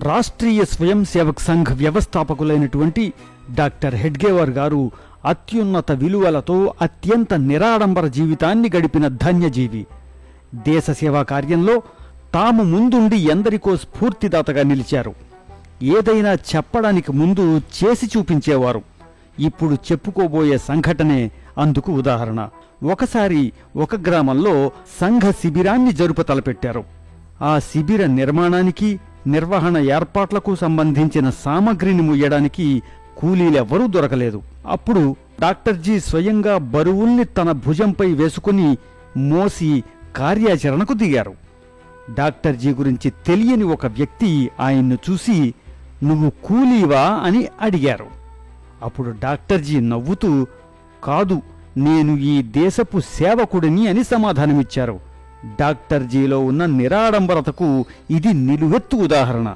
రాష్ట్రీయ స్వయం సేవక్ సంఘ్ వ్యవస్థాపకులైనటువంటి డాక్టర్ హెడ్గేవార్ గారు అత్యున్నత విలువలతో అత్యంత నిరాడంబర జీవితాన్ని గడిపిన ధన్యజీవి. దేశ సేవా కార్యంలో తాము ముందుండి ఎందరికో స్ఫూర్తిదాతగా నిలిచారు. ఏదైనా చెప్పడానికి ముందు చేసి చూపించేవారు. ఇప్పుడు చెప్పుకోబోయే సంఘటనే అందుకు ఉదాహరణ. ఒకసారి ఒక గ్రామంలో సంఘ శిబిరాన్ని జరుప తలపెట్టారు. ఆ శిబిర నిర్మాణానికి, నిర్వహణ ఏర్పాట్లకు సంబంధించిన సామగ్రిని ముయ్యడానికి కూలీలెవ్వరూ దొరకలేదు. అప్పుడు డాక్టర్జీ స్వయంగా బరువుల్ని తన భుజంపై వేసుకుని మోసి కార్యాచరణకు దిగారు. డాక్టర్జీ గురించి తెలియని ఒక వ్యక్తి ఆయన్ను చూసి, "నువ్వు కూలీవా?" అని అడిగారు. అప్పుడు డాక్టర్జీ నవ్వుతూ, "కాదు, నేను ఈ దేశపు సేవకుడిని" అని సమాధానమిచ్చారు. డాక్టర్జీలో ఉన్న నిరాడంబరతకు ఇది నిలువెత్తు ఉదాహరణ.